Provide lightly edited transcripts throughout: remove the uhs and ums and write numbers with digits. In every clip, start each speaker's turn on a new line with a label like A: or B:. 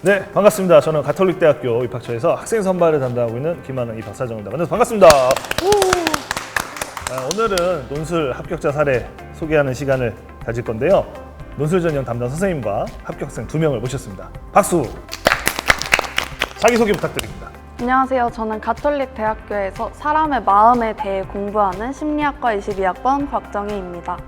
A: 네, 반갑습니다. 저는 가톨릭대학교 입학처에서 학생 선발을 담당하고 있는 김하는 입학사정입니다. 만나서 반갑습니다. 오늘은 논술 합격자 사례 소개하는 시간을 가질 건데요. 논술 전형 담당 선생님과 합격생 2명을 모셨습니다. 박수! 자기소개 부탁드립니다.
B: 안녕하세요. 저는 가톨릭대학교에서 사람의 마음에 대해 공부하는 심리학과 22학번 곽정희입니다.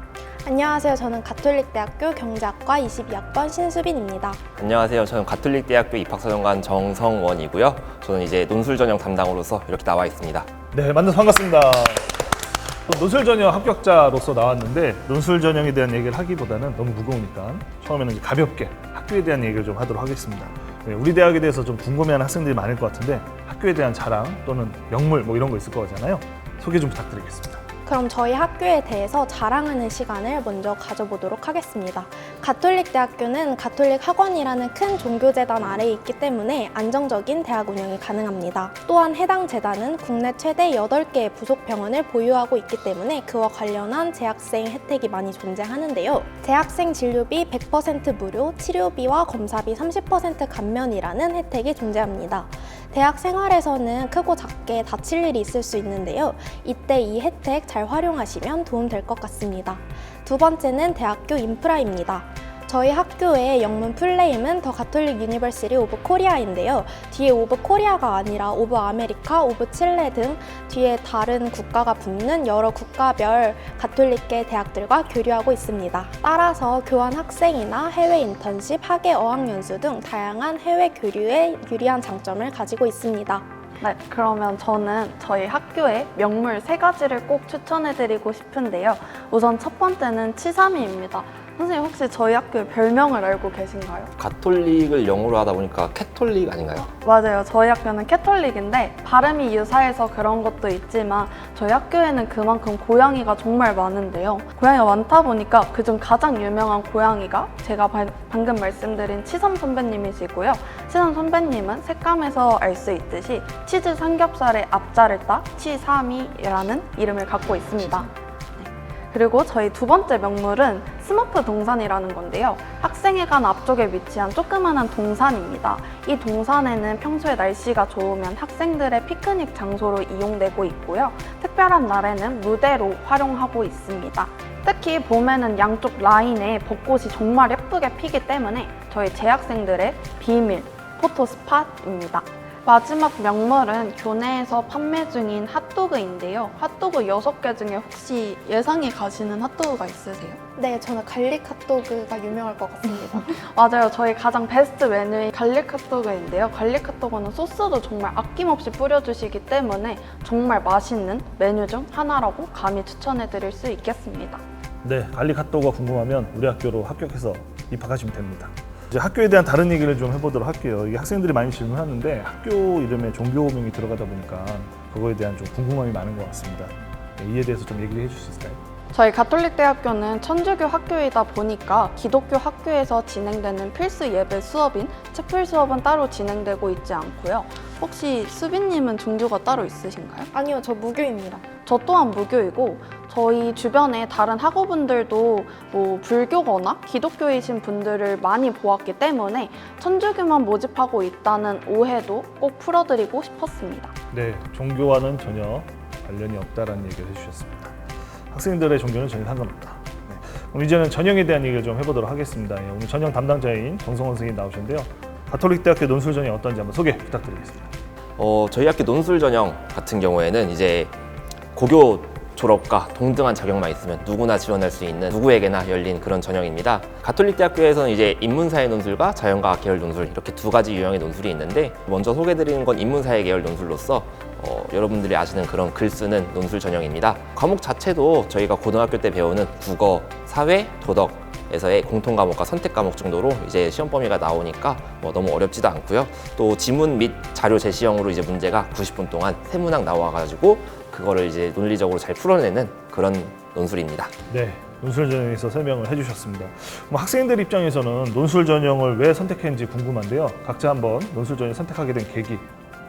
C: 안녕하세요. 저는 가톨릭대학교 경제학과 22학번 신수빈입니다.
D: 안녕하세요. 저는 가톨릭대학교 입학사정관 정성원이고요. 저는 이제 논술 전형 담당으로서 이렇게 나와 있습니다.
A: 네, 만나서 반갑습니다. 논술 전형 합격자로서 나왔는데 논술 전형에 대한 얘기를 하기보다는 너무 무거우니까 처음에는 이제 가볍게 학교에 대한 얘기를 좀 하도록 하겠습니다. 네, 우리 대학에 대해서 좀 궁금해하는 학생들이 많을 것 같은데 학교에 대한 자랑 또는 명물 뭐 이런 거 있을 거잖아요. 소개 좀 부탁드리겠습니다.
C: 그럼 저희 학교에 대해서 자랑하는 시간을 먼저 가져보도록 하겠습니다. 가톨릭대학교는 가톨릭 학원이라는 큰 종교재단 아래에 있기 때문에 안정적인 대학 운영이 가능합니다. 또한 해당 재단은 국내 최대 8개의 부속병원을 보유하고 있기 때문에 그와 관련한 재학생 혜택이 많이 존재하는데요. 재학생 진료비 100% 무료, 치료비와 검사비 30% 감면이라는 혜택이 존재합니다. 대학 생활에서는 크고 작게 다칠 일이 있을 수 있는데요. 이때 이 혜택 잘 활용하시면 도움될 것 같습니다. 두 번째는 대학교 인프라입니다. 저희 학교의 영문 풀네임은 더 가톨릭 유니버시티 오브 코리아인데요. 뒤에 오브 코리아가 아니라 오브 아메리카, 오브 칠레 등 뒤에 다른 국가가 붙는 여러 국가별 가톨릭계 대학들과 교류하고 있습니다. 따라서 교환 학생이나 해외 인턴십, 학예 어학연수 등 다양한 해외 교류에 유리한 장점을 가지고 있습니다.
B: 네, 그러면 저는 저희 학교의 명물 3가지를 꼭 추천해드리고 싶은데요. 우선 첫 번째는 치삼이입니다. 선생님 혹시 저희 학교의 별명을 알고 계신가요?
D: 가톨릭을 영어로 하다 보니까 캐톨릭 아닌가요?
B: 맞아요. 저희 학교는 캐톨릭인데 발음이 유사해서 그런 것도 있지만 저희 학교에는 그만큼 고양이가 정말 많은데요. 고양이가 많다 보니까 그중 가장 유명한 고양이가 제가 방금 말씀드린 치삼 선배님이시고요. 치삼 선배님은 색감에서 알 수 있듯이 치즈 삼겹살의 앞자를 따 치삼이라는 이름을 갖고 있습니다. 그리고 저희 두 번째 명물은 스머프 동산이라는 건데요. 학생회관 앞쪽에 위치한 조그만한 동산입니다. 이 동산에는 평소에 날씨가 좋으면 학생들의 피크닉 장소로 이용되고 있고요. 특별한 날에는 무대로 활용하고 있습니다. 특히 봄에는 양쪽 라인에 벚꽃이 정말 예쁘게 피기 때문에 저희 재학생들의 비밀 포토 스팟입니다. 마지막 명물은 교내에서 판매 중인 핫도그인데요. 핫도그 6개 중에 혹시 예상이 가시는 핫도그가 있으세요?
C: 네, 저는 갈릭 핫도그가 유명할 것 같습니다.
B: 맞아요. 저희 가장 베스트 메뉴인 갈릭 핫도그인데요. 갈릭 핫도그는 소스도 정말 아낌없이 뿌려주시기 때문에 정말 맛있는 메뉴 중 하나라고 감히 추천해드릴 수 있겠습니다.
A: 네, 갈릭 핫도그가 궁금하면 우리 학교로 합격해서 입학하시면 됩니다. 이제 학교에 대한 다른 얘기를 좀 해보도록 할게요. 이게 학생들이 많이 질문하는데 학교 이름에 종교명이 들어가다 보니까 그거에 대한 좀 궁금함이 많은 것 같습니다. 네, 이에 대해서 좀 얘기를 해줄 수 있을까요?
B: 저희 가톨릭대학교는 천주교 학교이다 보니까 기독교 학교에서 진행되는 필수 예배 수업인 채플 수업은 따로 진행되고 있지 않고요. 혹시 수빈님은 종교가 따로 있으신가요?
C: 아니요, 저 무교입니다.
B: 저 또한 무교이고 저희 주변에 다른 학우분들도 뭐 불교거나 기독교이신 분들을 많이 보았기 때문에 천주교만 모집하고 있다는 오해도 꼭 풀어드리고 싶었습니다.
A: 네, 종교와는 전혀 관련이 없다라는 얘기를 해주셨습니다. 학생들의 종교는 전혀 상관없다. 네, 그럼 이제는 전형에 대한 얘기를 좀 해보도록 하겠습니다. 예, 오늘 전형 담당자인 정성원 선생님 나오셨는데요. 가톨릭대학교 논술 전형이 어떤지 한번 소개 부탁드리겠습니다.
D: 저희 학교 논술 전형 같은 경우에는 이제 고교 졸업과 동등한 자격만 있으면 누구나 지원할 수 있는 누구에게나 열린 그런 전형입니다. 가톨릭대학교에서는 이제 인문사회 논술과 자연과학 계열 논술 이렇게 2가지 유형의 논술이 있는데 먼저 소개드리는 건 인문사회 계열 논술로서 여러분들이 아시는 그런 글 쓰는 논술 전형입니다. 과목 자체도 저희가 고등학교 때 배우는 국어, 사회, 도덕 에서의 공통 과목과 선택 과목 정도로 이제 시험 범위가 나오니까 너무 어렵지도 않고요. 또 지문 및 자료 제시형으로 이제 문제가 90분 동안 세문학 나와가지고 그거를 이제 논리적으로 잘 풀어내는 그런 논술입니다.
A: 네, 논술 전형에서 설명을 해주셨습니다. 그럼 학생들 입장에서는 논술 전형을 왜 선택했는지 궁금한데요. 각자 한번 논술 전형 선택하게 된 계기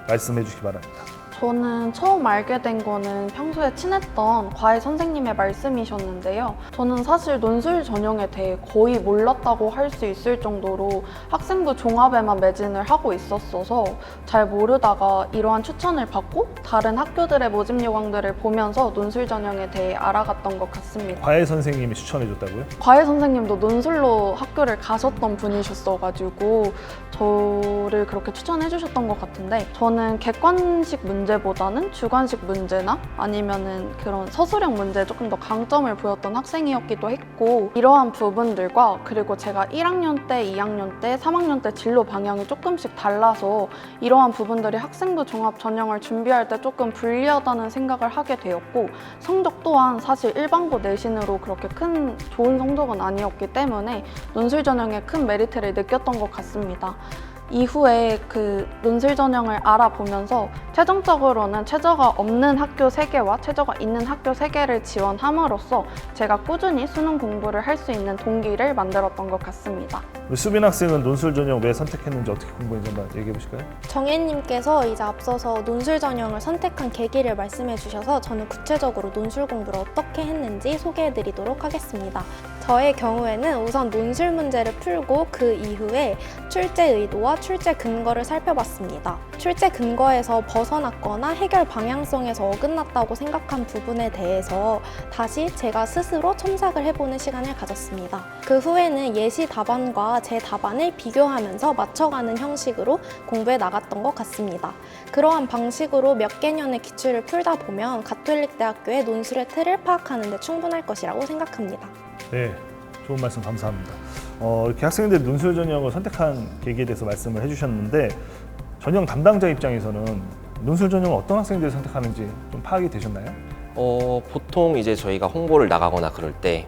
A: 말씀해 주시기 바랍니다.
B: 저는 처음 알게 된 거는 평소에 친했던 과외 선생님의 말씀이셨는데요. 저는 사실 논술 전형에 대해 거의 몰랐다고 할 수 있을 정도로 학생부 종합에만 매진을 하고 있었어서 잘 모르다가 이러한 추천을 받고 다른 학교들의 모집 요강들을 보면서 논술 전형에 대해 알아갔던 것 같습니다.
A: 과외 선생님이 추천해줬다고요?
B: 과외 선생님도 논술로 학교를 가셨던 분이셨어가지고 저를 그렇게 추천해 주셨던 것 같은데, 저는 객관식 문제보다는 주관식 문제나 아니면은 그런 서술형 문제에 조금 더 강점을 보였던 학생이었기도 했고, 이러한 부분들과 그리고 제가 1학년 때, 2학년 때, 3학년 때 진로 방향이 조금씩 달라서 이러한 부분들이 학생부 종합 전형을 준비할 때 조금 불리하다는 생각을 하게 되었고, 성적 또한 사실 일반고 내신으로 그렇게 큰 좋은 성적은 아니었기 때문에 논술 전형에 큰 메리트를 느꼈던 것 같습니다. 이후에 그 논술 전형을 알아보면서 최종적으로는 최저가 없는 학교 3개와 최저가 있는 학교 3개를 지원함으로써 제가 꾸준히 수능 공부를 할 수 있는 동기를 만들었던 것 같습니다.
A: 우리 수빈 학생은 논술 전형 왜 선택했는지 어떻게 공부했는지 한번 얘기해 보실까요?
C: 정혜님께서 이제 앞서서 논술 전형을 선택한 계기를 말씀해 주셔서 저는 구체적으로 논술 공부를 어떻게 했는지 소개해 드리도록 하겠습니다. 저의 경우에는 우선 논술 문제를 풀고 그 이후에 출제 의도와 출제 근거를 살펴봤습니다. 출제 근거에서 벗어났거나 해결 방향성에서 어긋났다고 생각한 부분에 대해서 다시 제가 스스로 첨삭을 해보는 시간을 가졌습니다. 그 후에는 예시 답안과 제 답안을 비교하면서 맞춰가는 형식으로 공부해 나갔던 것 같습니다. 그러한 방식으로 몇 개년의 기출을 풀다 보면 가톨릭대학교의 논술의 틀을 파악하는 데 충분할 것이라고 생각합니다.
A: 네, 좋은 말씀 감사합니다. 이렇게 학생들이 논술 전형을 선택한 계기에 대해서 말씀을 해주셨는데, 전형 담당자 입장에서는 논술 전형을 어떤 학생들이 선택하는지 좀 파악이 되셨나요?
D: 보통 이제 저희가 홍보를 나가거나 그럴 때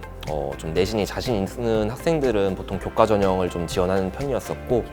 D: 좀 내신이 자신 있는 학생들은 보통 교과 전형을 좀 지원하는 편이었었고,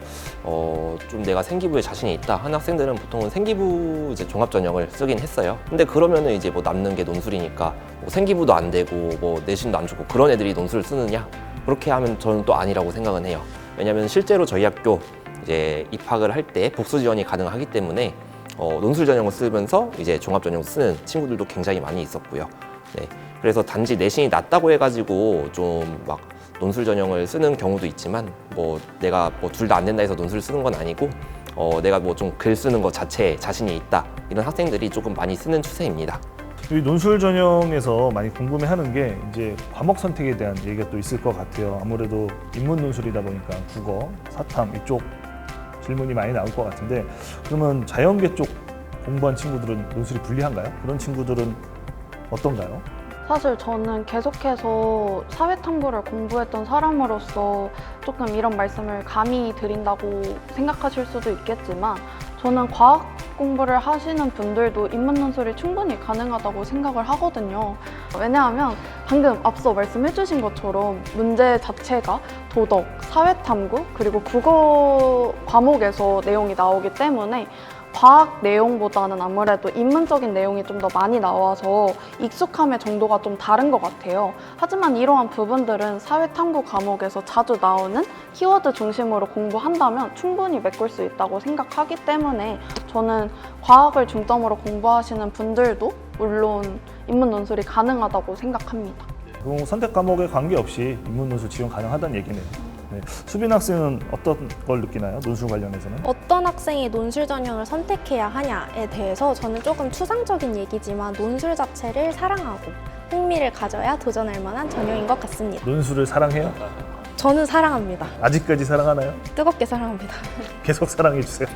D: 좀 내가 생기부에 자신이 있다 하는 학생들은 보통은 생기부 이제 종합 전형을 쓰긴 했어요. 근데 그러면은 이제 뭐 남는 게 논술이니까 뭐 생기부도 안 되고 뭐 내신도 안 좋고 그런 애들이 논술을 쓰느냐? 그렇게 하면 저는 또 아니라고 생각은 해요. 왜냐면 실제로 저희 학교 이제 입학을 할 때 복수 지원이 가능하기 때문에 논술 전형을 쓰면서 이제 종합 전형 쓰는 친구들도 굉장히 많이 있었고요. 네. 그래서 단지 내신이 낮다고 해가지고 좀 막 논술 전형을 쓰는 경우도 있지만, 뭐 내가 뭐 둘 다 안 된다 해서 논술을 쓰는 건 아니고, 내가 뭐 좀 글 쓰는 것 자체에 자신이 있다 이런 학생들이 조금 많이 쓰는 추세입니다.
A: 이 논술 전형에서 많이 궁금해하는 게 이제 과목 선택에 대한 얘기가 또 있을 것 같아요. 아무래도 인문 논술이다 보니까 국어, 사탐 이쪽 질문이 많이 나올 것 같은데, 그러면 자연계 쪽 공부한 친구들은 논술이 불리한가요? 그런 친구들은 어떤가요?
B: 사실 저는 계속해서 사회탐구를 공부했던 사람으로서 조금 이런 말씀을 감히 드린다고 생각하실 수도 있겠지만, 저는 과학 공부를 하시는 분들도 인문 논술이 충분히 가능하다고 생각을 하거든요. 왜냐하면 방금 앞서 말씀해 주신 것처럼 문제 자체가 도덕, 사회탐구, 그리고 국어 과목에서 내용이 나오기 때문에 과학 내용보다는 아무래도 인문적인 내용이 좀 더 많이 나와서 익숙함의 정도가 좀 다른 것 같아요. 하지만 이러한 부분들은 사회탐구 과목에서 자주 나오는 키워드 중심으로 공부한다면 충분히 메꿀 수 있다고 생각하기 때문에 저는 과학을 중점으로 공부하시는 분들도 물론 인문 논술이 가능하다고 생각합니다.
A: 그럼 선택 과목에 관계없이 인문 논술 지원 가능하다는 얘기네요. 네. 수빈 학생은 어떤 걸 느끼나요? 논술 관련해서는?
C: 어떤 학생이 논술 전형을 선택해야 하냐에 대해서 저는 조금 추상적인 얘기지만 논술 자체를 사랑하고 흥미를 가져야 도전할 만한 전형인 것 같습니다.
A: 논술을 사랑해요?
C: 저는 사랑합니다.
A: 아직까지 사랑하나요?
C: 뜨겁게 사랑합니다.
A: 계속 사랑해 주세요.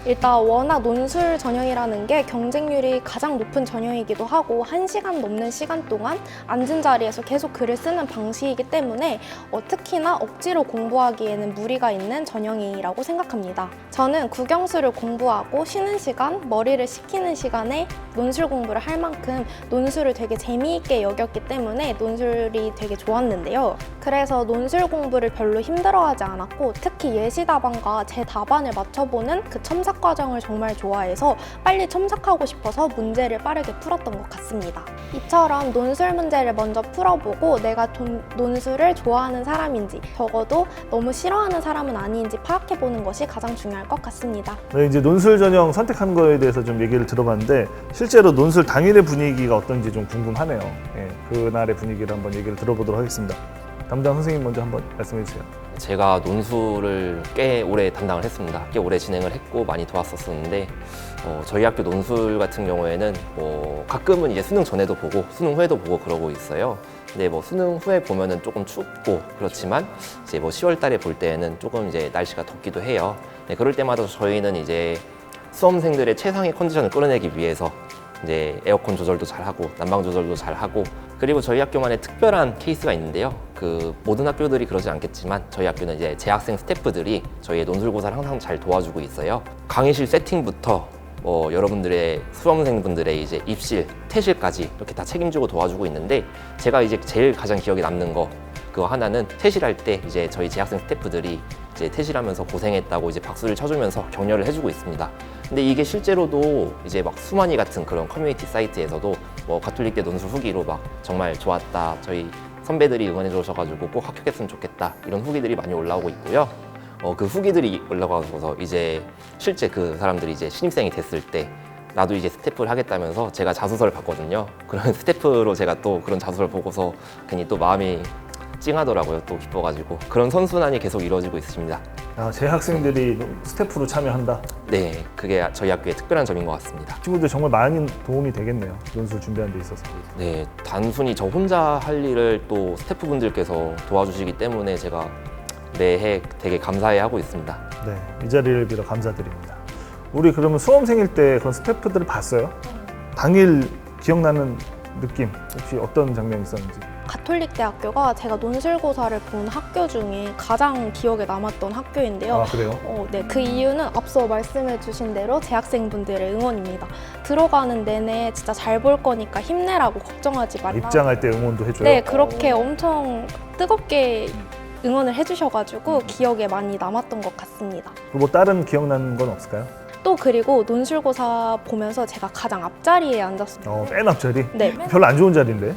C: 일단 워낙 논술 전형이라는 게 경쟁률이 가장 높은 전형이기도 하고 1시간 넘는 시간 동안 앉은 자리에서 계속 글을 쓰는 방식이기 때문에 특히나 억지로 공부하기에는 무리가 있는 전형이라고 생각합니다. 저는 국영수를 공부하고 쉬는 시간, 머리를 식히는 시간에 논술 공부를 할 만큼 논술을 되게 재미있게 여겼기 때문에 논술이 되게 좋았는데요. 그래서 논술 공부 공부를 별로 힘들어하지 않았고 특히 예시 답안과 제 답안을 맞춰보는 그 첨삭 과정을 정말 좋아해서 빨리 첨삭하고 싶어서 문제를 빠르게 풀었던 것 같습니다. 이처럼 논술 문제를 먼저 풀어보고 내가 논술을 좋아하는 사람인지 적어도 너무 싫어하는 사람은 아닌지 파악해보는 것이 가장 중요할 것 같습니다.
A: 네, 이제 논술 전형 선택한 거에 대해서 좀 얘기를 들어봤는데 실제로 논술 당일의 분위기가 어떤지 좀 궁금하네요. 예, 그날의 분위기를 한번 얘기를 들어보도록 하겠습니다. 담당 선생님 먼저 한번 말씀해 주세요.
D: 제가 논술을 꽤 오래 담당을 했습니다. 꽤 오래 진행을 했고 많이 도왔었었는데 저희 학교 논술 같은 경우에는 가끔은 이제 수능 전에도 보고 수능 후에도 보고 그러고 있어요. 근데 수능 후에 보면은 조금 춥고 그렇지만 이제 10월 달에 볼 때는 조금 이제 날씨가 덥기도 해요. 네, 그럴 때마다 저희는 이제 수험생들의 최상의 컨디션을 끌어내기 위해서 이제 에어컨 조절도 잘하고 난방 조절도 잘하고 그리고 저희 학교만의 특별한 케이스가 있는데요. 그 모든 학교들이 그러지 않겠지만 저희 학교는 이제 재학생 스태프들이 저희의 논술고사를 항상 잘 도와주고 있어요. 강의실 세팅부터 여러분들의 수험생분들의 이제 입실, 퇴실까지 이렇게 다 책임지고 도와주고 있는데 제가 이제 제일 가장 기억에 남는 거 그거 하나는 퇴실할 때 이제 저희 재학생 스태프들이 이제 퇴실하면서 고생했다고 이제 박수를 쳐주면서 격려를 해주고 있습니다. 근데 이게 실제로도 이제 막 수만이 같은 그런 커뮤니티 사이트에서도 가톨릭대 논술 후기로 막 정말 좋았다, 저희 선배들이 응원해 주셔가지고 꼭 합격했으면 좋겠다 이런 후기들이 많이 올라오고 있고요. 그 후기들이 올라가서 이제 실제 그 사람들이 이제 신입생이 됐을 때 나도 이제 스태프를 하겠다면서 제가 자소서를 봤거든요. 그런 스태프로 제가 또 그런 자소서를 보고서 괜히 또 마음이 찡하더라고요. 또 기뻐가지고 그런 선순환이 계속 이루어지고 있습니다.
A: 재학생들이 스태프로 참여한다.
D: 네, 그게 저희 학교의 특별한 점인 것 같습니다.
A: 친구들 정말 많은 도움이 되겠네요. 논술 준비하는 데 있어서.
D: 네, 단순히 저 혼자 할 일을 또 스태프분들께서 도와주시기 때문에 제가 매해 되게 감사해하고 있습니다.
A: 네, 이 자리를 빌어 감사드립니다. 우리 그러면 수험생일 때 그런 스태프들을 봤어요? 당일 기억나는 느낌 혹시 어떤 장면이 있었는지?
C: 가톨릭대학교가 제가 논술고사를 본 학교 중에 가장 기억에 남았던 학교인데요.
A: 아, 그래요?
C: 네, 그 이유는 앞서 말씀해 주신 대로 재학생분들의 응원입니다. 들어가는 내내 진짜 잘 볼 거니까 힘내라고 걱정하지 말라.
A: 입장할 때 응원도 해줘요?
C: 네, 그렇게 엄청 뜨겁게 응원을 해주셔가지고 기억에 많이 남았던 것 같습니다.
A: 뭐 다른 기억나는 건 없을까요?
C: 또 그리고 논술고사 보면서 제가 가장 앞자리에 앉았습니다.
A: 맨 앞자리?
C: 네.
A: 별로 안 좋은 자리인데?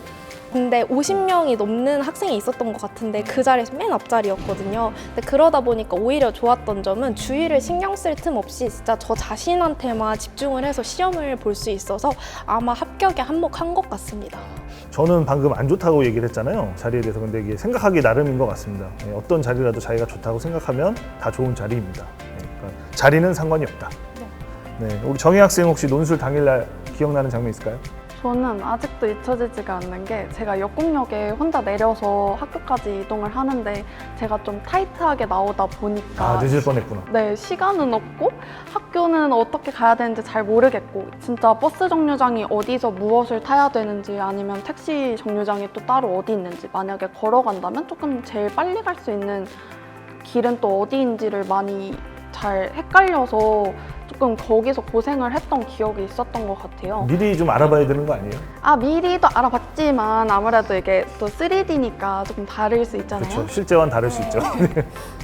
C: 근데 50명이 넘는 학생이 있었던 것 같은데 그 자리에서 맨 앞자리였거든요. 근데 그러다 보니까 오히려 좋았던 점은 주위를 신경 쓸 틈 없이 진짜 저 자신한테만 집중을 해서 시험을 볼 수 있어서 아마 합격에 한몫한 것 같습니다.
A: 저는 방금 안 좋다고 얘기를 했잖아요. 자리에 대해서. 근데 이게 생각하기 나름인 것 같습니다. 어떤 자리라도 자기가 좋다고 생각하면 다 좋은 자리입니다. 그러니까 자리는 상관이 없다. 네, 우리 정희 학생 혹시 논술 당일날 기억나는 장면 있을까요?
B: 저는 아직도 잊혀지지가 않는 게 제가 역곡역에 혼자 내려서 학교까지 이동을 하는데 제가 좀 타이트하게 나오다 보니까
A: 늦을 뻔했구나.
B: 네, 시간은 없고 학교는 어떻게 가야 되는지 잘 모르겠고 진짜 버스 정류장이 어디서 무엇을 타야 되는지 아니면 택시 정류장이 또 따로 어디 있는지 만약에 걸어간다면 조금 제일 빨리 갈 수 있는 길은 또 어디인지를 많이 잘 헷갈려서 조금 거기서 고생을 했던 기억이 있었던 것 같아요.
A: 미리 좀 알아봐야 되는 거 아니에요?
B: 미리도 알아봤지만 아무래도 이게 또 3D니까 조금 다를 수 있잖아요.
A: 그렇죠. 실제와는 다를 수 있죠.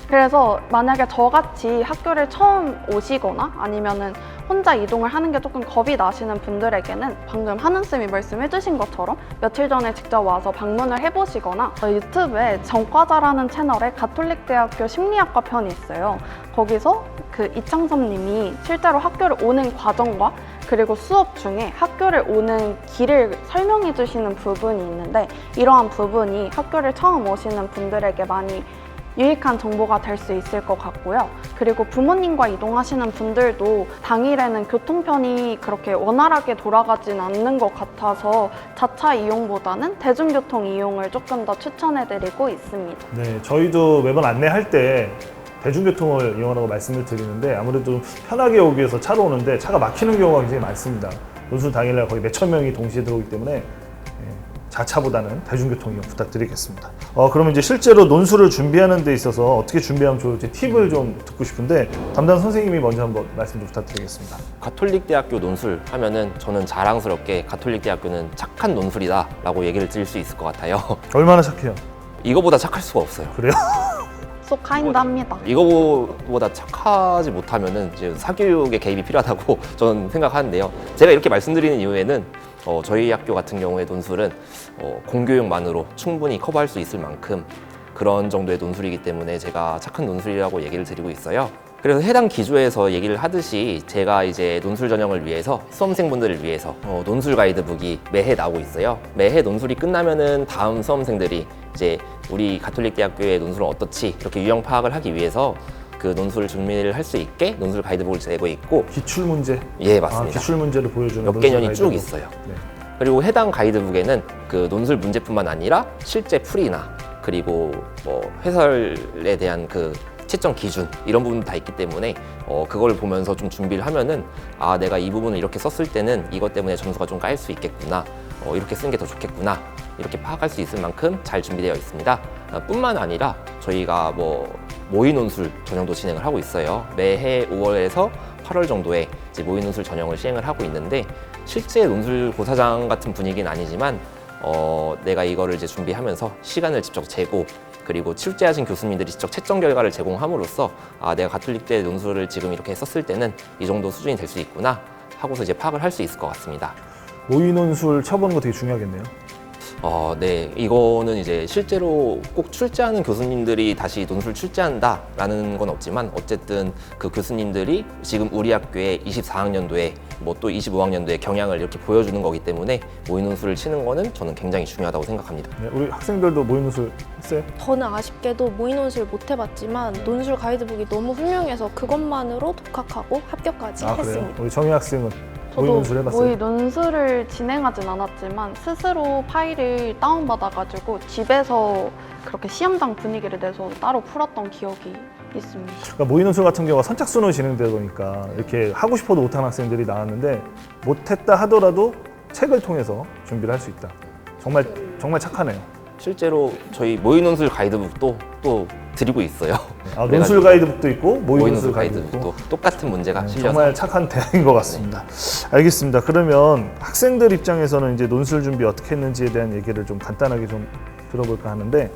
B: 그래서 만약에 저같이 학교를 처음 오시거나 아니면은 혼자 이동을 하는 게 조금 겁이 나시는 분들에게는 방금 한은쌤이 말씀해 주신 것처럼 며칠 전에 직접 와서 방문을 해보시거나 유튜브에 전과자라는 채널에 가톨릭대학교 심리학과 편이 있어요. 거기서 그 이창섭님이 실제로 학교를 오는 과정과 그리고 수업 중에 학교를 오는 길을 설명해 주시는 부분이 있는데 이러한 부분이 학교를 처음 오시는 분들에게 많이 유익한 정보가 될 수 있을 것 같고요. 그리고 부모님과 이동하시는 분들도 당일에는 교통편이 그렇게 원활하게 돌아가진 않는 것 같아서 자차 이용보다는 대중교통 이용을 조금 더 추천해드리고 있습니다.
A: 네, 저희도 매번 안내할 때 대중교통을 이용하라고 말씀을 드리는데 아무래도 좀 편하게 오기 위해서 차로 오는데 차가 막히는 경우가 굉장히 많습니다. 논술 당일날 거의 몇천 명이 동시에 들어오기 때문에 자차보다는 대중교통 이용 부탁드리겠습니다. 그러면 이제 실제로 논술을 준비하는 데 있어서 어떻게 준비하면 좋을지 팁을 좀 듣고 싶은데 담당 선생님이 먼저 한번 말씀 좀 부탁드리겠습니다.
D: 가톨릭대학교 논술 하면은 저는 자랑스럽게 가톨릭대학교는 착한 논술이다 라고 얘기를 드릴 수 있을 것 같아요.
A: 얼마나 착해요?
D: 이거보다 착할 수가 없어요.
A: 그래요?
B: 속 카인드합니다.
D: 이거보다 착하지 못하면은 이제 사교육의 개입이 필요하다고 저는 생각하는데요. 제가 이렇게 말씀드리는 이유에는 저희 학교 같은 경우에 논술은 공교육만으로 충분히 커버할 수 있을 만큼 그런 정도의 논술이기 때문에 제가 착한 논술이라고 얘기를 드리고 있어요. 그래서 해당 기조에서 얘기를 하듯이 제가 이제 논술 전형을 위해서 수험생분들을 위해서 논술 가이드북이 매해 나오고 있어요. 매해 논술이 끝나면은 다음 수험생들이 이제 우리 가톨릭 대학교의 논술은 어떻지 이렇게 유형 파악을 하기 위해서 그 논술을 준비를 할 수 있게 논술 가이드북을 내고 있고
A: 기출 문제.
D: 예 맞습니다.
A: 기출 문제를 보여주는
D: 몇
A: 논술
D: 개년이 쭉
A: 가이드북.
D: 있어요.
A: 네.
D: 그리고 해당 가이드북에는 그 논술 문제뿐만 아니라 실제 풀이나 그리고 해설에 대한 그 채점 기준 이런 부분도 다 있기 때문에 그걸 보면서 좀 준비를 하면은 아 내가 이 부분을 이렇게 썼을 때는 이것 때문에 점수가 좀 까일 수 있겠구나 이렇게 쓰는 게 더 좋겠구나 이렇게 파악할 수 있을 만큼 잘 준비되어 있습니다. 뿐만 아니라 저희가 모의 논술 전형도 진행을 하고 있어요. 매해 5월에서 8월 정도에 이제 모의 논술 전형을 시행을 하고 있는데 실제 논술 고사장 같은 분위기는 아니지만 내가 이거를 이제 준비하면서 시간을 직접 재고 그리고 출제하신 교수님들이 직접 채점 결과를 제공함으로써 아 내가 가톨릭대 논술을 지금 이렇게 썼을 때는 이 정도 수준이 될 수 있구나 하고서 이제 파악을 할 수 있을 것 같습니다.
A: 모의 논술 쳐보는 거 되게 중요하겠네요.
D: 네. 이거는 이제 실제로 꼭 출제하는 교수님들이 다시 논술 출제한다라는 건 없지만 어쨌든 그 교수님들이 지금 우리 학교의 24학년도에 또 25학년도에 경향을 이렇게 보여주는 거기 때문에 모의 논술을 치는 거는 저는 굉장히 중요하다고 생각합니다.
A: 네, 우리 학생들도 모의 논술 했어요?
C: 저는 아쉽게도 모의 논술 못 해봤지만 논술 가이드북이 너무 훌륭해서 그것만으로 독학하고 합격까지
A: 그래요?
C: 했습니다.
A: 우리 정희 학생은 모의 논술 해봤어요?
B: 모의 논술을 진행하진 않았지만 스스로 파일을 다운받아가지고 집에서 그렇게 시험장 분위기를 내서 따로 풀었던 기억이 있습니다.
A: 그러니까 모의 논술 같은 경우가 선착순으로 진행되다 보니까 이렇게 하고 싶어도 못하는 학생들이 나왔는데 못했다 하더라도 책을 통해서 준비를 할 수 있다. 정말 착하네요.
D: 실제로 저희 모의 논술 가이드북도 또 드리고 있어요.
A: 논술 가이드북도 있고 모의 논술 가이드북도
D: 가이드북도 똑같은 문제가 실려서
A: 정말 착한 대학인 것 같습니다. 알겠습니다. 그러면 학생들 입장에서는 이제 논술 준비 어떻게 했는지에 대한 얘기를 좀 간단하게 좀 들어볼까 하는데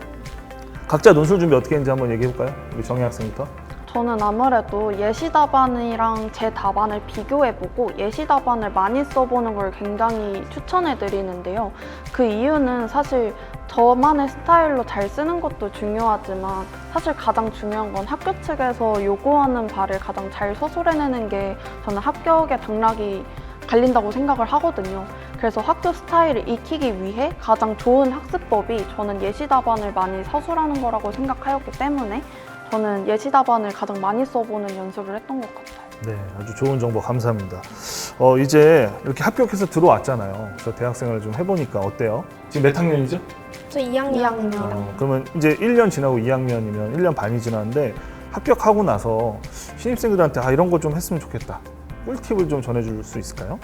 A: 각자 논술 준비 어떻게 했는지 한번 얘기해 볼까요? 우리 정희 학생부터.
B: 저는 아무래도 예시 답안이랑 제 답안을 비교해보고 예시 답안을 많이 써보는 걸 굉장히 추천해드리는데요. 그 이유는 사실 저만의 스타일로 잘 쓰는 것도 중요하지만 사실 가장 중요한 건 학교 측에서 요구하는 바를 가장 잘 서술해내는 게 저는 합격의 당락이 갈린다고 생각을 하거든요. 그래서 학교 스타일을 익히기 위해 가장 좋은 학습법이 저는 예시 답안을 많이 서술하는 거라고 생각하였기 때문에 저는 예시 답안을 가장 많이 써보는 연습을 했던 것 같아요.
A: 네, 아주 좋은 정보 감사합니다. 이제 이렇게 합격해서 들어왔잖아요. 그래서 대학생활을 좀 해보니까 어때요? 지금 몇 학년이죠?
C: 저 2학년입니다.
A: 그러면 이제 1년 지나고 2학년이면 1년 반이 지났는데 합격하고 나서 신입생들한테 이런 거 좀 했으면 좋겠다. 꿀팁을 좀 전해줄 수 있을까요?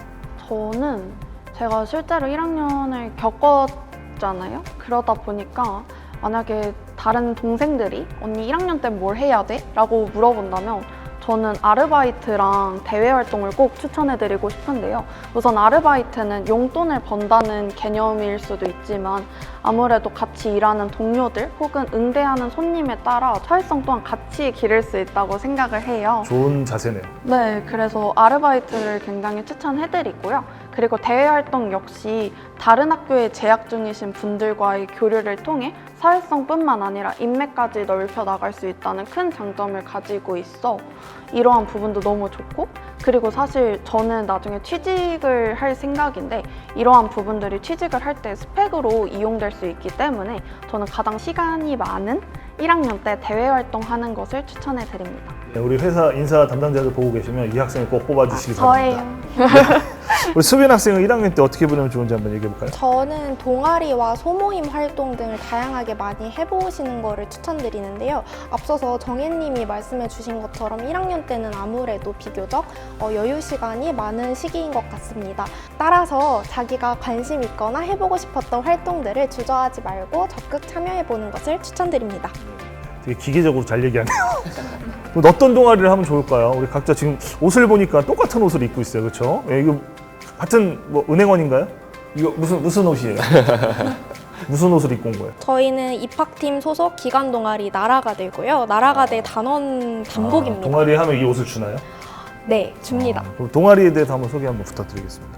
B: 저는 제가 실제로 1학년을 겪었잖아요. 그러다 보니까 만약에 다른 동생들이 언니 1학년 때 뭘 해야 돼? 라고 물어본다면 저는 아르바이트랑 대외 활동을 꼭 추천해드리고 싶은데요. 우선 아르바이트는 용돈을 번다는 개념일 수도 있지만 아무래도 같이 일하는 동료들 혹은 응대하는 손님에 따라 사회성 또한 같이 기를 수 있다고 생각을 해요.
A: 좋은 자세네요.
B: 네, 그래서 아르바이트를 굉장히 추천해드리고요. 그리고 대외 활동 역시 다른 학교에 재학 중이신 분들과의 교류를 통해 사회성뿐만 아니라 인맥까지 넓혀 나갈 수 있다는 큰 장점을 가지고 있어 이러한 부분도 너무 좋고 그리고 사실 저는 나중에 취직을 할 생각인데 이러한 부분들이 취직을 할 때 스펙으로 이용될 수 있기 때문에 저는 가장 시간이 많은 1학년 때 대외 활동하는 것을 추천해 드립니다.
A: 네, 우리 회사 인사 담당자들 보고 계시면 이 학생을 꼭 뽑아주시기 바랍니다.
B: 저예요.
A: 우리 수빈 학생은 1학년 때 어떻게 보내면 좋은지 한번 얘기해 볼까요?
C: 저는 동아리와 소모임 활동 등을 다양하게 많이 해보시는 거를 추천드리는데요. 앞서서 정혜님이 말씀해 주신 것처럼 1학년 때는 아무래도 비교적 여유 시간이 많은 시기인 것 같습니다. 따라서 자기가 관심 있거나 해보고 싶었던 활동들을 주저하지 말고 적극 참여해보는 것을 추천드립니다.
A: 되게 기계적으로 잘 얘기하네요. 그럼 어떤 동아리를 하면 좋을까요? 우리 각자 지금 옷을 보니까 똑같은 옷을 입고 있어요, 그렇죠? 이거 같은 은행원인가요? 이거 무슨 옷이에요? 무슨 옷을 입고 온 거예요?
C: 저희는 입학팀 소속 기관 동아리 나라가대고요. 나라가대 단원 단복입니다.
A: 동아리 하면 이 옷을 주나요?
C: 네, 줍니다.
A: 그럼 동아리에 대해서 한번 소개 한번 부탁드리겠습니다.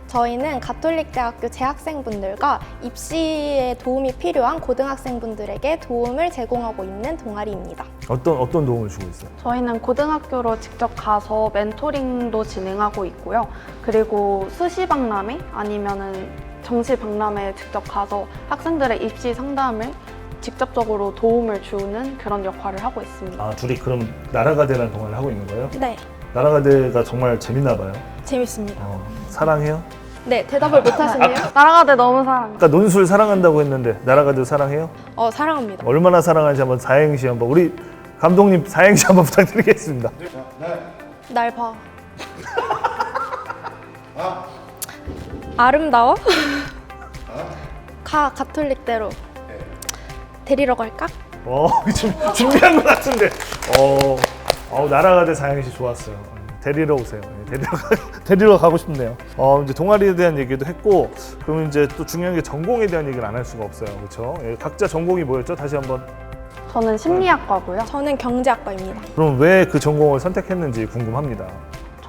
C: 저희는 가톨릭대학교 재학생분들과 입시에 도움이 필요한 고등학생분들에게 도움을 제공하고 있는 동아리입니다.
A: 어떤 도움을 주고 있어요?
B: 저희는 고등학교로 직접 가서 멘토링도 진행하고 있고요. 그리고 수시 박람회 아니면은 정시 박람회에 직접 가서 학생들의 입시 상담을 직접적으로 도움을 주는 그런 역할을 하고 있습니다.
A: 아, 둘이 그럼 나라가대라는 동아리를 하고 있는 거예요?
C: 네,
A: 나라가대가 정말 재밌나 봐요.
C: 재밌습니다.
A: 사랑해요?
C: 네, 대답을 못 하시네요.
B: 나라가대 너무 사랑.
A: 아까 논술 사랑한다고 했는데 나라가대 사랑해요?
C: 사랑합니다.
A: 얼마나 사랑하는지 한번 사행시 한번 우리 감독님 사행시 한번 부탁드리겠습니다.
C: 날 봐. 아름다워? 가톨릭대로 데리러 갈까?
A: 준비한 것 같은데. 나라가대 사행시 좋았어요. 데리러 오세요. 데리러 가고 싶네요. 이제 동아리에 대한 얘기도 했고, 그러면 이제 또 중요한 게 전공에 대한 얘기를 안 할 수가 없어요. 그렇죠? 각자 전공이 뭐였죠? 다시 한번.
B: 저는 심리학과고요.
C: 저는 경제학과입니다.
A: 그럼 왜 그 전공을 선택했는지 궁금합니다.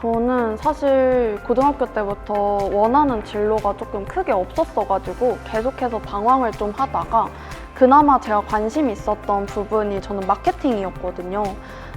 B: 저는 사실 고등학교 때부터 원하는 진로가 조금 크게 없었어가지고 계속해서 방황을 좀 하다가 그나마 제가 관심 있었던 부분이 저는 마케팅이었거든요.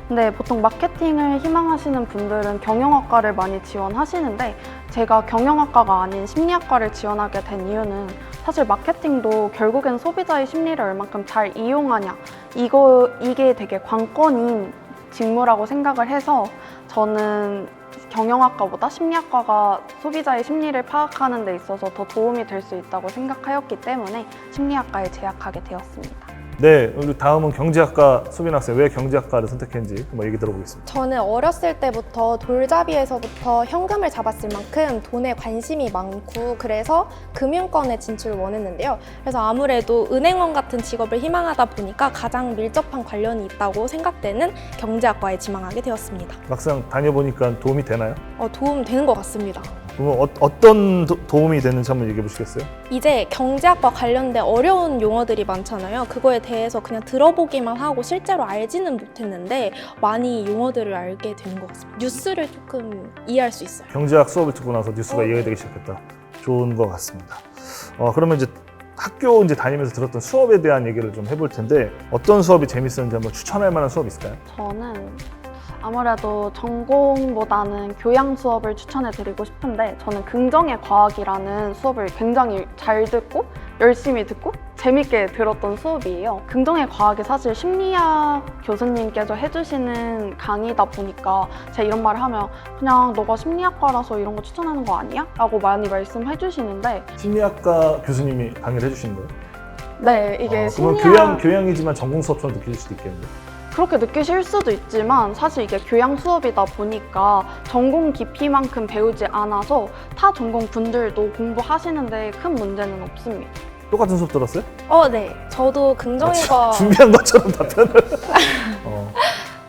B: 근데 보통 마케팅을 희망하시는 분들은 경영학과를 많이 지원하시는데 제가 경영학과가 아닌 심리학과를 지원하게 된 이유는 사실 마케팅도 결국엔 소비자의 심리를 얼만큼 잘 이용하냐 이게 되게 관건인 직무라고 생각을 해서 저는 경영학과보다 심리학과가 소비자의 심리를 파악하는 데 있어서 더 도움이 될 수 있다고 생각하였기 때문에 심리학과에 재학하게 되었습니다.
A: 네, 우리 다음은 경제학과 수빈 학생 왜 경제학과를 선택했는지 한번 얘기 들어보겠습니다.
C: 저는 어렸을 때부터 돌잡이에서부터 현금을 잡았을 만큼 돈에 관심이 많고 그래서 금융권에 진출을 원했는데요. 그래서 아무래도 은행원 같은 직업을 희망하다 보니까 가장 밀접한 관련이 있다고 생각되는 경제학과에 지망하게 되었습니다.
A: 막상 다녀보니까 도움이 되나요?
C: 도움 되는 것 같습니다.
A: 그럼 어떤 도움이 되는지 한번 얘기해 보시겠어요?
C: 이제 경제학과 관련된 어려운 용어들이 많잖아요. 그거에 대해서 그냥 들어보기만 하고 실제로 알지는 못했는데 많이 용어들을 알게 되는 것 같습니다. 뉴스를 조금 이해할 수 있어요.
A: 경제학 수업을 듣고 나서 뉴스가 이해가 되기 시작했다. 좋은 것 같습니다. 그러면 이제 학교 이제 다니면서 들었던 수업에 대한 얘기를 좀 해볼 텐데 어떤 수업이 재밌었는지 한번 추천할 만한 수업 있을까요?
B: 저는 아무래도 전공보다는 교양 수업을 추천해 드리고 싶은데 저는 긍정의 과학이라는 수업을 굉장히 잘 듣고 열심히 듣고 재밌게 들었던 수업이에요. 긍정의 과학이 사실 심리학 교수님께서 해주시는 강의다 보니까 제가 이런 말을 하면 그냥 너가 심리학과라서 이런 거 추천하는 거 아니야? 라고 많이 말씀해 주시는데
A: 심리학과 교수님이 강의를 해주시는 거예요?
B: 네, 이게
A: 그러면 교양이지만 전공 수업처럼 느낄 수도 있겠는데?
B: 그렇게 느끼실 수도 있지만 사실 이게 교양 수업이다 보니까 전공 깊이만큼 배우지 않아서 타 전공 분들도 공부하시는데 큰 문제는 없습니다.
A: 똑같은 수업 들었어요?
C: 네. 저도 긍정의과
A: 준비한 것처럼 답변을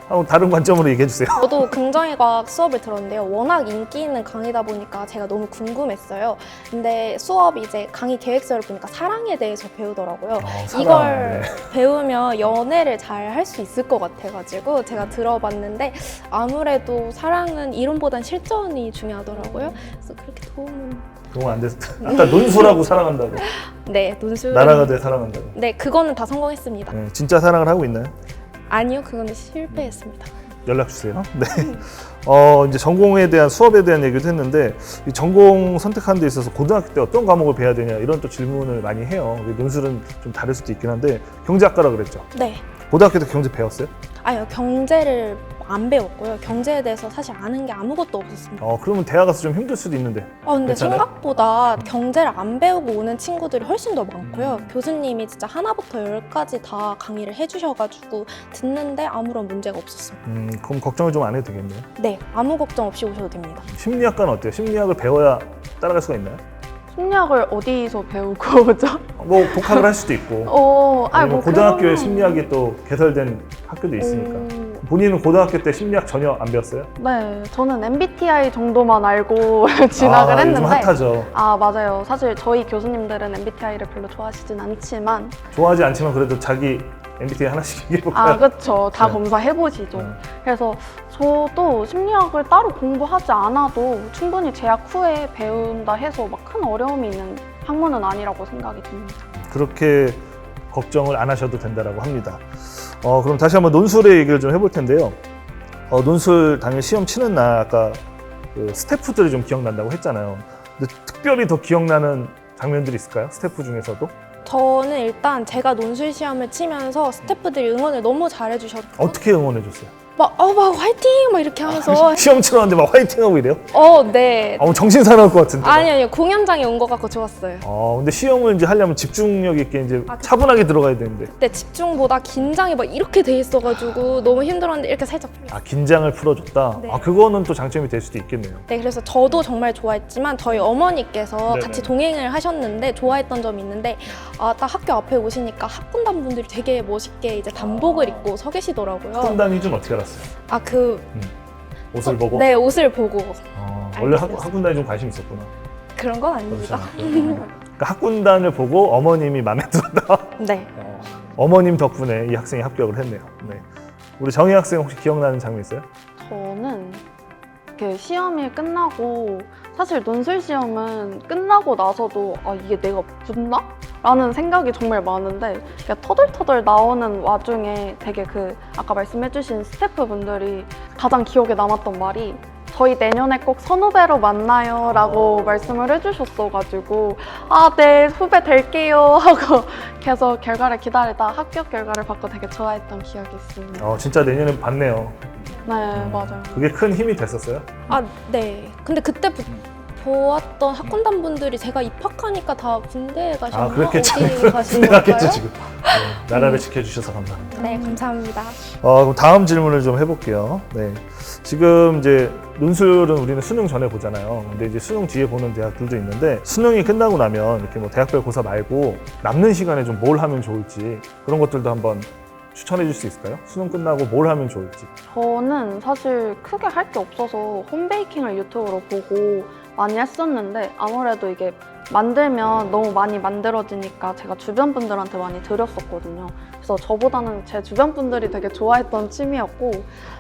A: 한번 다른 관점으로 얘기해 주세요.
C: 저도 긍정의과학 수업을 들었는데요. 워낙 인기 있는 강의다 보니까 제가 너무 궁금했어요. 근데 수업 이제 강의 계획서를 보니까 사랑에 대해서 배우더라고요.
A: 사랑,
C: 이걸
A: 네.
C: 배우면 연애를 잘 할 수 있을 것 같아가지고 제가 들어봤는데 아무래도 사랑은 이론보단 실전이 중요하더라고요. 그래서 그렇게
A: 도움 안 됐어. 아까 논술하고 사랑한다고.
C: 네, 논술.
A: 나라가대 사랑한다고.
C: 네, 그거는 다 성공했습니다.
A: 네, 진짜 사랑을 하고 있나요?
C: 아니요, 그거는 실패했습니다.
A: 연락 주세요. 네. 이제 전공에 대한 수업에 대한 얘기도 했는데 이 전공 선택하는 데 있어서 고등학교 때 어떤 과목을 배워야 되냐 이런 또 질문을 많이 해요. 논술은 좀 다를 수도 있긴 한데 경제학과라 그랬죠.
C: 네.
A: 고등학교 때 경제 배웠어요?
C: 아니요, 경제를 안 배웠고요. 경제에 대해서 사실 아는 게 아무것도 없었습니다.
A: 그러면 대학 가서 좀 힘들 수도 있는데.
C: 근데
A: 괜찮아요?
C: 생각보다 경제를 안 배우고 오는 친구들이 훨씬 더 많고요. 교수님이 진짜 하나부터 열까지 다 강의를 해주셔가지고 듣는데 아무런 문제가 없었습니다.
A: 그럼 걱정을 좀 안 해도 되겠네요.
C: 네, 아무 걱정 없이 오셔도 됩니다.
A: 심리학과는 어때요? 심리학을 배워야 따라갈 수가 있나요?
B: 심리학을 어디서 배우고 오죠?
A: 뭐 독학을 할 수도 있고 아니면
B: 뭐
A: 고등학교에
B: 그러면-
A: 심리학이 또 개설된 학교도 있으니까. 본인은 고등학교 때 심리학 전혀 안 배웠어요?
B: 네, 저는 MBTI 정도만 알고 진학을
A: 요즘
B: 했는데
A: 핫하죠.
B: 맞아요. 사실 저희 교수님들은 MBTI를 별로 좋아하시진 않지만
A: 좋아하지 않지만 그래도 자기 MBTI 하나씩 얘기해볼까요?
B: 그렇죠. 다
A: 네.
B: 검사해보시죠. 그래서 저도 심리학을 따로 공부하지 않아도 충분히 재학 후에 배운다 해서 막 큰 어려움이 있는 학문은 아니라고 생각이 듭니다.
A: 그렇게 걱정을 안 하셔도 된다고 합니다. 그럼 다시 한번 논술의 얘기를 좀 해볼 텐데요. 논술 당일 시험 치는 날 아까 그 스태프들이 좀 기억난다고 했잖아요. 근데 특별히 더 기억나는 장면들이 있을까요? 스태프 중에서도?
C: 저는 일단 제가 논술 시험을 치면서 스태프들이 응원을 너무 잘해주셨고
A: 어떻게 응원해줬어요?
C: 막 화이팅! 막 이렇게 하면서
A: 시험 치러는데 막 화이팅하고 이래요?
C: 네.
A: 정신 사나울 것 같은데.
C: 아니요. 공연장에 온 것 같고 좋았어요.
A: 근데 시험을 이제 하려면 집중력 있게 이제 차분하게 들어가야 되는데.
C: 그때 집중보다 긴장이 막 이렇게 돼 있어가지고 너무 힘들었는데 이렇게 살짝
A: 긴장을 풀어줬다?
C: 네.
A: 그거는 또 장점이 될 수도 있겠네요.
C: 네, 그래서 저도 정말 좋아했지만 저희 어머니께서
A: 네네.
C: 같이 동행을 하셨는데 좋아했던 점이 있는데 딱 학교 앞에 오시니까 학군단 분들이 되게 멋있게 이제 단복을 입고 서 계시더라고요.
A: 학군단이 좀 어떻게 알았어요?
C: 어,
A: 옷을 보고?
C: 네, 옷을 보고
A: 원래
C: 알겠어요.
A: 학군단에 좀 관심 있었구나.
C: 그런 건 아닙니다.
A: 그러니까 학군단을 보고 어머님이 마음에 들었다.
C: 네.
A: 어머님 덕분에 이 학생이 합격을 했네요. 네. 우리 정희 학생 혹시 기억나는 장면 있어요?
B: 저는 이렇게 시험이 끝나고 사실 논술 시험은 끝나고 나서도 이게 내가 붙나? 라는 생각이 정말 많은데 그냥 터덜터덜 나오는 와중에 되게 아까 말씀해주신 스태프분들이 가장 기억에 남았던 말이 저희 내년에 꼭 선후배로 만나요 라고 말씀을 해주셨어가지고 네 후배 될게요 하고 계속 결과를 기다리다 합격 결과를 받고 되게 좋아했던 기억이 있습니다.
A: 진짜 내년에 봤네요.
B: 네 맞아요.
A: 그게 큰 힘이 됐었어요?
C: 네. 근데 그때 보았던 학군단 분들이 제가 입학하니까 다 군대에 가셨나?
A: 그렇게 참
C: 어디 가신
A: 군대 갔겠죠
C: 걸까요?
A: 지금. 나라를 지켜주셔서 감사합니다.
C: 네, 감사합니다.
A: 그럼 다음 질문을 좀 해볼게요. 네. 지금 이제 논술은 우리는 수능 전에 보잖아요. 근데 이제 수능 뒤에 보는 대학들도 있는데 수능이 끝나고 나면 이렇게 뭐 대학별 고사 말고 남는 시간에 좀 뭘 하면 좋을지 그런 것들도 한번 추천해 줄 수 있을까요? 수능 끝나고 뭘 하면 좋을지.
B: 저는 사실 크게 할 게 없어서 홈베이킹을 유튜브로 보고 많이 했었는데 아무래도 이게 만들면 너무 많이 만들어지니까 제가 주변 분들한테 많이 드렸었거든요. 그래서 저보다는 제 주변 분들이 되게 좋아했던 취미였고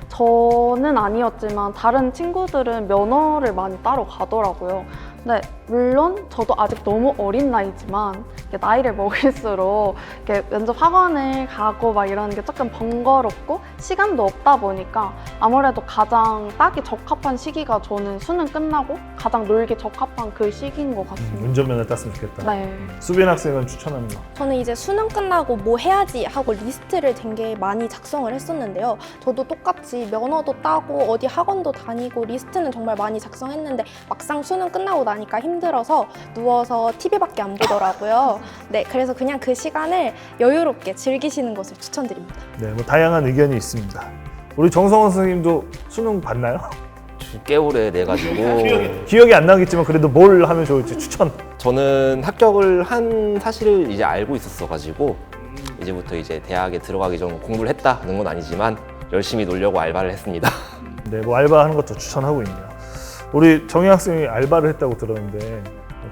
B: 저는 아니었지만 다른 친구들은 면허를 많이 따러 가더라고요. 근데 물론 저도 아직 너무 어린 나이지만 이렇게 나이를 먹을수록 이렇게 면접 학원을 가고 막 이러는 게 조금 번거롭고 시간도 없다 보니까 아무래도 가장 따기 적합한 시기가 저는 수능 끝나고 가장 놀기 적합한 그 시기인 것 같습니다.
A: 운전면허 땄으면 좋겠다.
B: 네.
A: 수빈 학생은 추천하는 거.
C: 저는 이제 수능 끝나고 뭐 해야지 하고 리스트를 되게 많이 작성을 했었는데요. 저도 똑같이 면허도 따고 어디 학원도 다니고 리스트는 정말 많이 작성했는데 막상 수능 끝나고 나니까 힘들어서 누워서 TV밖에 안 보더라고요. 네, 그래서 그냥 그 시간을 여유롭게 즐기시는 것을 추천드립니다.
A: 네, 뭐 다양한 의견이 있습니다. 우리 정성원 선생님도 수능 봤나요?
D: 6개월에 내가지고
A: 기억이 안 나겠지만 그래도 뭘 하면 좋을지 추천.
D: 저는 합격을 한 사실을 이제 알고 있었어가지고 이제부터 이제 대학에 들어가기 전 공부를 했다는 건 아니지만 열심히 놀려고 알바를 했습니다.
A: 네, 뭐 알바하는 것도 추천하고 있네요. 우리 정희 학생이 알바를 했다고 들었는데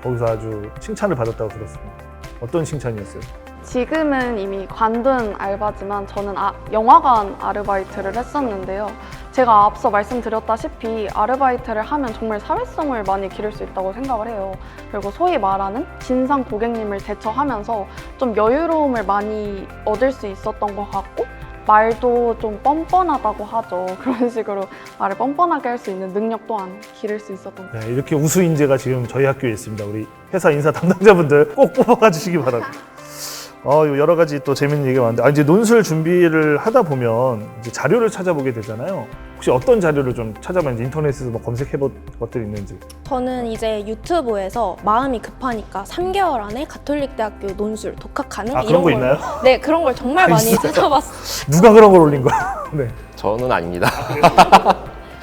A: 거기서 아주 칭찬을 받았다고 들었습니다. 어떤 칭찬이었어요?
B: 지금은 이미 관둔 알바지만 저는 영화관 아르바이트를 했었는데요. 제가 앞서 말씀드렸다시피 아르바이트를 하면 정말 사회성을 많이 기를 수 있다고 생각을 해요. 그리고 소위 말하는 진상 고객님을 대처하면서 좀 여유로움을 많이 얻을 수 있었던 것 같고 말도 좀 뻔뻔하다고 하죠. 그런 식으로 말을 뻔뻔하게 할 수 있는 능력 또한 기를 수 있었던 것 같아요.
A: 네, 이렇게 우수 인재가 지금 저희 학교에 있습니다. 우리 회사 인사 담당자분들 꼭 뽑아가 주시기 바랍니다. 여러 가지 또 재밌는 얘기가 많은데 이제 논술 준비를 하다 보면 이제 자료를 찾아보게 되잖아요. 혹시 어떤 자료를 좀 찾아봤는지 인터넷에서 뭐 검색해본 것들이 있는지.
C: 저는 이제 유튜브에서 마음이 급하니까 3개월 안에 가톨릭대학교 논술 독학 가능
A: 그런 거 있나요?
C: 네, 그런 걸 정말 많이
A: 있어요?
C: 찾아봤어요.
A: 누가 그런 걸 올린 거야? 네.
D: 저는 아닙니다.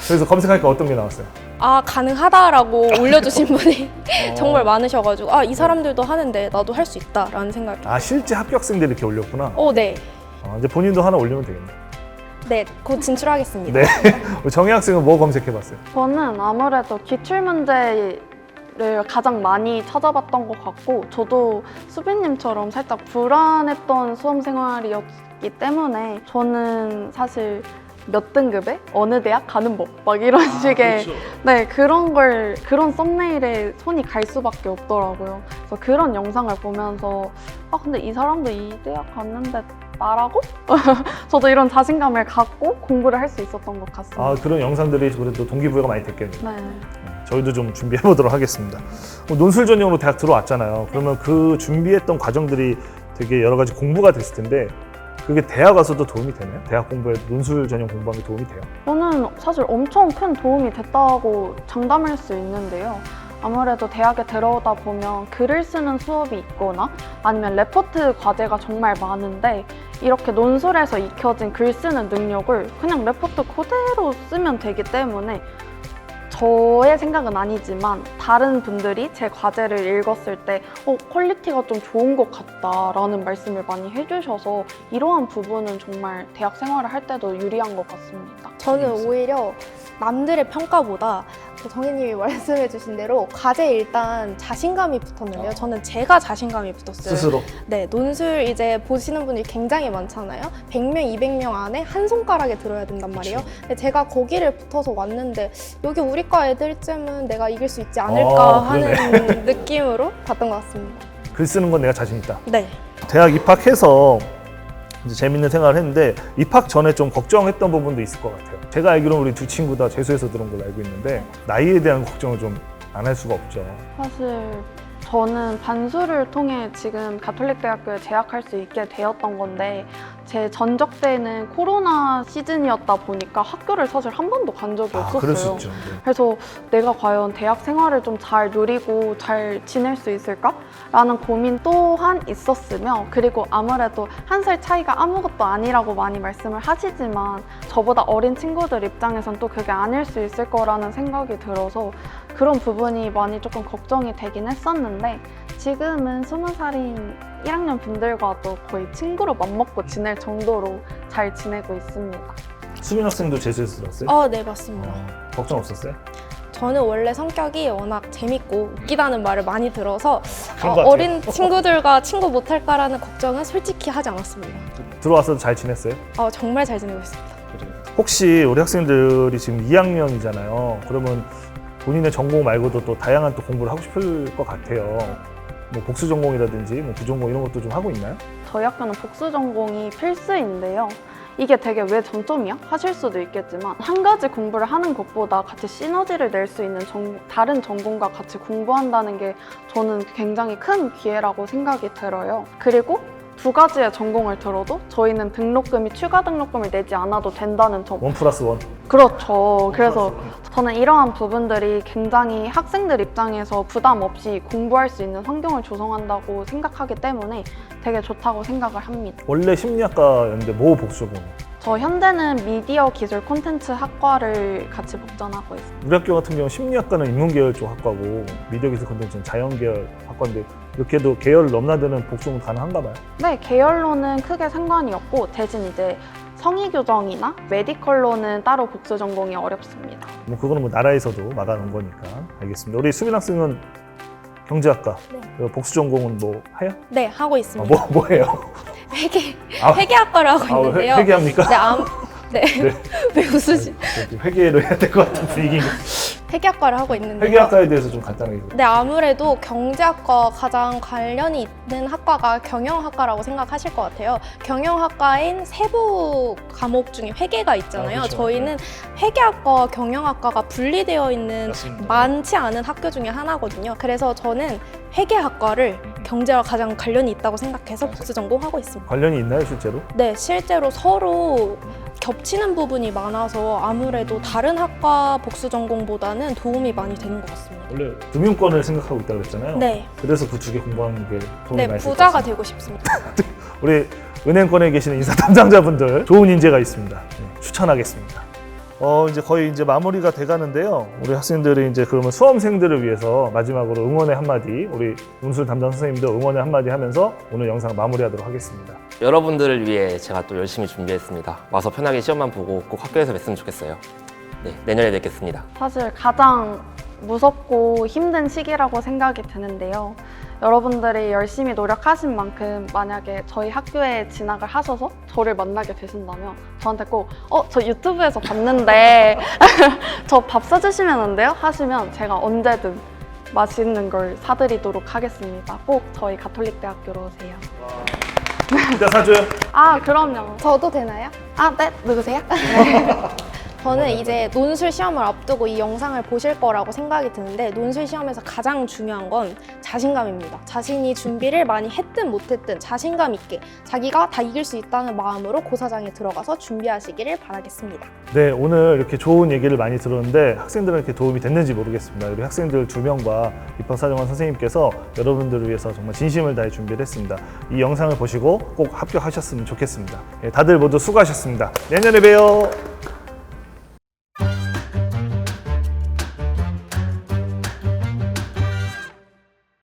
A: 그래서 검색하니까 어떤 게 나왔어요?
C: 가능하다라고 올려주신 분이 정말 많으셔가지고 이 사람들도 하는데 나도 할 수 있다라는 생각이.
A: 실제 합격생들이 이렇게 올렸구나.
C: 네.
A: 이제 본인도 하나 올리면 되겠네.
C: 네, 곧 진출하겠습니다.
A: 네. 우리 정희 학생은 뭐 검색해봤어요?
B: 저는 아무래도 기출문제를 가장 많이 찾아봤던 것 같고, 저도 수빈님처럼 살짝 불안했던 수험 생활이었기 때문에 저는 사실 몇 등급에 어느 대학 가는 법 막 이런 식의 네, 그런 썸네일에 손이 갈 수밖에 없더라고요. 그래서 그런 영상을 보면서 근데 이 사람도 이 대학 갔는데 나라고? 저도 이런 자신감을 갖고 공부를 할 수 있었던 것 같습니다.
A: 그런 영상들이 그래도 동기부여가 많이 됐겠네요.
B: 네.
A: 저희도 좀 준비해 보도록 하겠습니다. 논술 전형으로 대학 들어왔잖아요. 그러면 그 준비했던 과정들이 되게 여러 가지 공부가 됐을 텐데 그게 대학 와서도 도움이 되나요? 대학 공부에 논술 전형 공부하는 게 도움이 돼요?
B: 저는 사실 엄청 큰 도움이 됐다고 장담할 수 있는데요. 아무래도 대학에 들어오다 보면 글을 쓰는 수업이 있거나 아니면 레포트 과제가 정말 많은데 이렇게 논술에서 익혀진 글 쓰는 능력을 그냥 레포트 그대로 쓰면 되기 때문에 저의 생각은 아니지만 다른 분들이 제 과제를 읽었을 때 퀄리티가 좀 좋은 것 같다라는 말씀을 많이 해주셔서 이러한 부분은 정말 대학 생활을 할 때도 유리한 것 같습니다.
C: 저는 오히려 남들의 평가보다 정희님이 말씀해주신 대로 과제에 일단 자신감이 붙었는데요. 저는 제가 자신감이 붙었어요.
A: 스스로?
C: 네, 논술 이제 보시는 분들이 굉장히 많잖아요. 100명, 200명 안에 한 손가락에 들어야 된단 말이에요. 근데 제가 거기를 붙어서 왔는데 여기 우리과 애들쯤은 내가 이길 수 있지 않을까 하는 느낌으로 봤던 것 같습니다.
A: 글 쓰는 건 내가 자신 있다.
C: 네.
A: 대학 입학해서 이제 재밌는 생각을 했는데 입학 전에 좀 걱정했던 부분도 있을 것 같아요. 제가 알기로는 우리 두 친구 다 재수해서 들어온 걸로 알고 있는데 나이에 대한 걱정을 좀 안 할 수가 없죠.
B: 사실 저는 반수를 통해 지금 가톨릭대학교에 재학할 수 있게 되었던 건데 제 전적 때는 코로나 시즌이었다 보니까 학교를 사실 한 번도 간 적이 없었어요.
A: 그럴 수 있죠. 네.
B: 그래서 내가 과연 대학 생활을 좀 잘 누리고 잘 지낼 수 있을까? 라는 고민 또한 있었으며 그리고 아무래도 한 살 차이가 아무것도 아니라고 많이 말씀을 하시지만 저보다 어린 친구들 입장에선 또 그게 아닐 수 있을 거라는 생각이 들어서 그런 부분이 많이 조금 걱정이 되긴 했었는데 지금은 20살인 1학년 분들과도 거의 친구로 맘먹고 지낼 정도로 잘 지내고 있습니다.
A: 수빈 학생도 재수해서 들었어요?
C: 네, 맞습니다.
A: 걱정 없었어요?
C: 저는 원래 성격이 워낙 재밌고 웃기다는 말을 많이 들어서
A: 그런 것 같아요.
C: 어린 친구들과 친구 못할까라는 걱정은 솔직히 하지 않았습니다.
A: 들어와서 잘 지냈어요?
C: 정말 잘 지내고 있습니다.
A: 혹시 우리 학생들이 지금 2학년이잖아요. 그러면 본인의 전공 말고도 또 다양한 또 공부를 하고 싶을 것 같아요. 뭐 복수 전공이라든지 뭐 부전공 이런 것도 좀 하고 있나요?
B: 저희 학교는 복수 전공이 필수인데요. 이게 되게 왜 장점이야? 하실 수도 있겠지만 한 가지 공부를 하는 것보다 같이 시너지를 낼 수 있는 다른 전공과 같이 공부한다는 게 저는 굉장히 큰 기회라고 생각이 들어요. 그리고 두 가지의 전공을 들어도 저희는 추가 등록금을 내지 않아도 된다는 점.
A: 1+1.
B: 그렇죠. 그래서 저는 이러한 부분들이 굉장히 학생들 입장에서 부담 없이 공부할 수 있는 환경을 조성한다고 생각하기 때문에 되게 좋다고 생각을 합니다.
A: 원래 심리학과였는데 뭐 복수 전공?
B: 저 현재는 미디어 기술 콘텐츠 학과를 같이 복전하고 있습니다.
A: 우리 학교 같은 경우는 심리학과는 인문계열 쪽 학과고 미디어 기술 콘텐츠는 자연계열 학과인데 이렇게 해도 계열을 넘나드는 복수는 가능한가 봐요?
B: 네, 계열로는 크게 상관이 없고 대신 이제 성의 교정이나 메디컬로는 따로 복수 전공이 어렵습니다.
A: 뭐 그거는 뭐 나라에서도 막아놓은 거니까. 알겠습니다. 우리 수빈 학생은 경제학과 복수 전공은 뭐 해요?
C: 네, 하고 있습니다.
A: 뭐 해요?
C: 회계학과를 하고 있는데요.
A: 회계합니까?
C: 네, 왜 웃으시?
A: 회계로 해야 될 것 같은 분위기인가?
C: 회계학과를 하고 있는데요.
A: 회계학과에 대해서 좀 간단하게.
C: 네, 아무래도 경제학과 가장 관련이 있는 학과가 경영학과라고 생각하실 것 같아요. 경영학과인 세부 과목 중에 회계가 있잖아요.
A: 그렇죠.
C: 저희는 회계학과와 경영학과가 분리되어 있는
A: 맞습니다.
C: 많지 않은 학교 중에 하나거든요. 그래서 저는 회계학과를 경제와 가장 관련이 있다고 생각해서 복수 전공하고 있습니다.
A: 관련이 있나요, 실제로?
C: 네, 실제로 서로 겹치는 부분이 많아서 아무래도 다른 학과 복수 전공보다는 도움이 많이 되는 것 같습니다.
A: 원래 금융권을 생각하고 있다고 그랬잖아요.
C: 네.
A: 그래서 그 두 개 공부하는 게 도움이
C: 네,
A: 많이 될것
C: 부자가
A: 같습니다.
C: 되고 싶습니다.
A: 우리 은행권에 계시는 인사 담당자분들 좋은 인재가 있습니다. 네, 추천하겠습니다. 이제 거의 이제 마무리가 돼 가는데요. 우리 학생들이 이제 그러면 수험생들을 위해서 마지막으로 응원의 한마디, 우리 논술 담당 선생님도 응원의 한마디 하면서 오늘 영상 마무리하도록 하겠습니다.
D: 여러분들을 위해 제가 또 열심히 준비했습니다. 와서 편하게 시험만 보고 꼭 학교에서 뵀으면 좋겠어요. 네, 내년에 뵙겠습니다.
B: 사실 가장 무섭고 힘든 시기라고 생각이 드는데요. 여러분들이 열심히 노력하신 만큼 만약에 저희 학교에 진학을 하셔서 저를 만나게 되신다면 저한테 꼭 저 유튜브에서 봤는데 저 밥 사주시면 안 돼요? 하시면 제가 언제든 맛있는 걸 사드리도록 하겠습니다. 꼭 저희 가톨릭대학교로 오세요.
A: 진짜 사줘요?
B: 아, 그럼요.
C: 저도 되나요?
B: 아, 네. 누구세요?
C: 저는 이제 논술 시험을 앞두고 이 영상을 보실 거라고 생각이 드는데 논술 시험에서 가장 중요한 건 자신감입니다. 자신이 준비를 많이 했든 못했든 자신감 있게 자기가 다 이길 수 있다는 마음으로 고사장에 들어가서 준비하시기를 바라겠습니다.
A: 네, 오늘 이렇게 좋은 얘기를 많이 들었는데 학생들한테 도움이 됐는지 모르겠습니다. 우리 학생들 2명과 입학사정관 선생님께서 여러분들을 위해서 정말 진심을 다해 준비를 했습니다. 이 영상을 보시고 꼭 합격하셨으면 좋겠습니다. 예, 다들 모두 수고하셨습니다. 내년에 봬요.